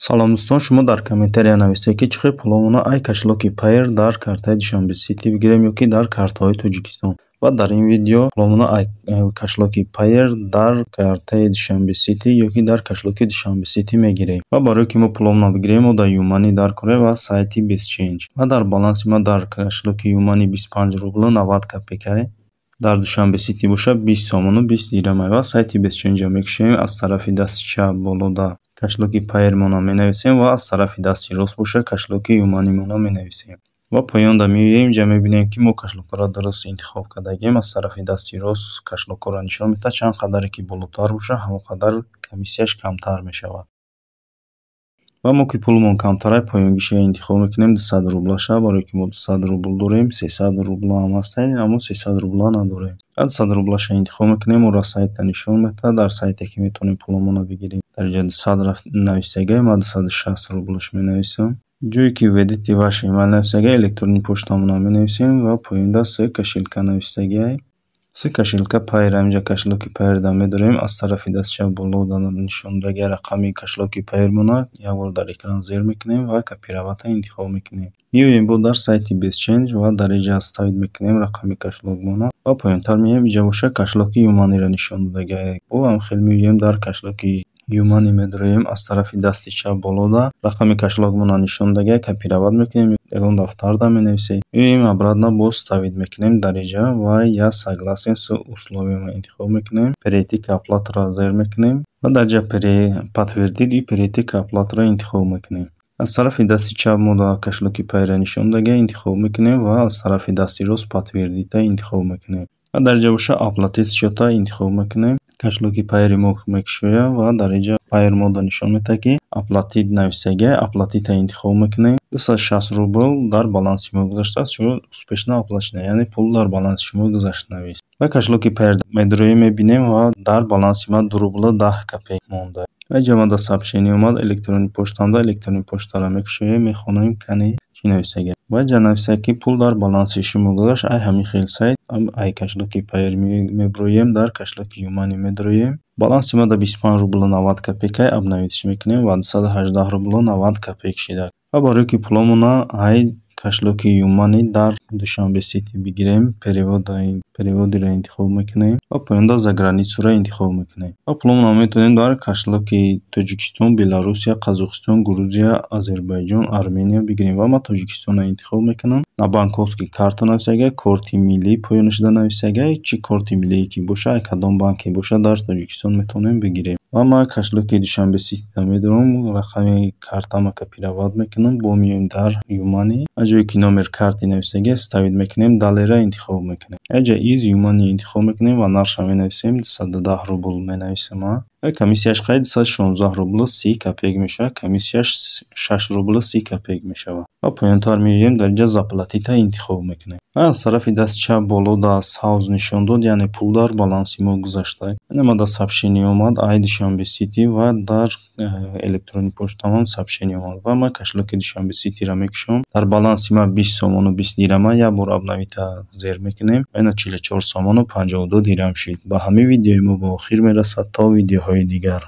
салом дӯстон, шумо дар комментария нависед ки чӣ хел пуломона ай кашлоки Payer дар картаи Душанбе Сити бигирем ё ки дар картаҳои Тоҷикистон. Ва дар ин видео пуломона ай кашлоки Payer дар картаи Душанбе Сити ё ки дар кашлоки Душанбе Сити мегирем. Ва барои ки мо пуломона бигирем, мо дар Юмани дар кунем ва сайти BestChange. Ва дар баланси мо дар кашлоки Юмани 25 рубл 90 копейка, дар Душанбе Сити боша 20 сомону 20 дирам ва сайти BestChange мекушем. Аз тарафи дасти чап болода кашлоки Payer мона менависем ва аз тарафи дасти рост боша кашлоки Юмани мона менависем. Ва поёнда меоем ҷа мебинем ки мо кашлокро дуруст интихоб кардагем. Аз тарафи дасти рост кашлокро нишон медиҳад. Чанд қадаре ки болотар боша, ҳамон қадар комиссияш камтар мешавад. ва мо ки пулмон камтар поёнгиша интихоб мекунем 200 рублаша. Барои ки мо 200 рубл дорем, 300 рубл ҳам аст, аммо 300 рубл надорем. 200 рублаша интихоб мекунем, оро сайта нишон медиҳад. Дар сайте ки метавонем пулмона бигирем. Дар ҷои 200 нависага ма 260 рублш менависам. ҷое ки ведити ваш имейл нависага электронни поштамона менависем ва поёнда се кошелка нависага. Се кошелка Payer амҷа кашлоки Payer да медорем. Аз тарафи даст чап боло нишондagi рақами кашлоки Payer мона як бор дар экран зер мекунем ва копировата интихоб мекунем. меоем бо дар сайти BestChange ва дар иҷа ставид мекунем рақами кашлок мона ва поёнтар меоем иҷа боша кашлоки Юманиро нишон додаги. бо ҳам хел меоем дар кашлоки Юмани медороем. Аз тарафи дасти чап болода рақами кашлок мона нишон додаги копироват мекунем. ягон дафтар да менависем. меоем обратно бо ставид мекунем дар иҷа ва я согласен с условиями интихоб мекунем. Перейти к оплатаро зер мекунем ва дар ҷа подтвердить и перейти к оплатаро интихоб мекунем. аз тарафи дасти чап мо дар кашлоки Payer нишон додаги интихоб мекунем ва аз тарафи дасти рост подтвердита интихоб мекунем. ва дар ҷа боша оплатить счета интихоб мекунем. кашлоки Payer мо мекушоям ва дар иҷа Payer мода нишон медиҳад ки оплатить нависага, оплатита интихоб мекунем. 260 рубл дар баланси мо гузаштааст, чунки успешно оплачена, яъне пул дар баланси шумо гузашта навист. ва кашлоки Payer медороем мебинем ва дар баланси ма 2 рубл 10 копейк монда. ва ҷа ма дар сообщение омад электронни поштамда электронни поштаро мекушоем, мехонем кани чӣ нависага. ва ҷа нависага ки пул дар баланси шумо гузашт. ай ҳамин хел сайт ай кашлоки Payer меброем, дар кашлоки Юмани медороем. баланси ма дар 25 рубл 90 копейка обновитш мекунем ва 218 рубл 90 копейк шида. ва барои ки пуломона ай кашлоки Юмани дар Душанбе Сити бигирем, переводиро интихоб мекунем ва поёнда за границуро интихоб мекунем. ва пуломона метавонем дар кашлоки Тоҷикистон, Беларусия, Қазоқистон, Грузия, Озарбойҷон, Армения бигирем. ва ма Тоҷикистонро интихоб мекунам. на банковский карта нависага, корти миллӣ поёнишда нависага, чӣ корти миллие ки боша, ай кадом банке боша дар Тоҷикистон метавонем бигирем. ва ма кашлоки Душанбе Ситида медорам, рақами картама копироват мекунам, бо меоем дар Юмани. ҷое ки номер карти нависага ставид мекунем, далера интихоб мекунем. ҷа из Юмани интихоб мекунем ва нарша менависем 210 рубл менависам. комиссияш қайд 216 рубл 30 копейк мешавад. комиссияш 6 рубл 30 копейк мешавад. ва поёнтар меоем дар ҷа заплатита интихоб мекунем. аз тарафи даст чап боло дар сауз нишон дод, яъне пул дар баланси мо гузашта. ма дар сообщение омад ай Душанбе Сити ва дар электронни поштамон сообщение омад ва ма кашлоки Душанбе Ситиро мекушам. дар баланси ма 20 сомону 20 дирама як бор обновита зер мекунем. ина 44 сомону 52 дирам шид. ба ҳамин видеои мо ба охир мерасад. то видеоҳои дигар.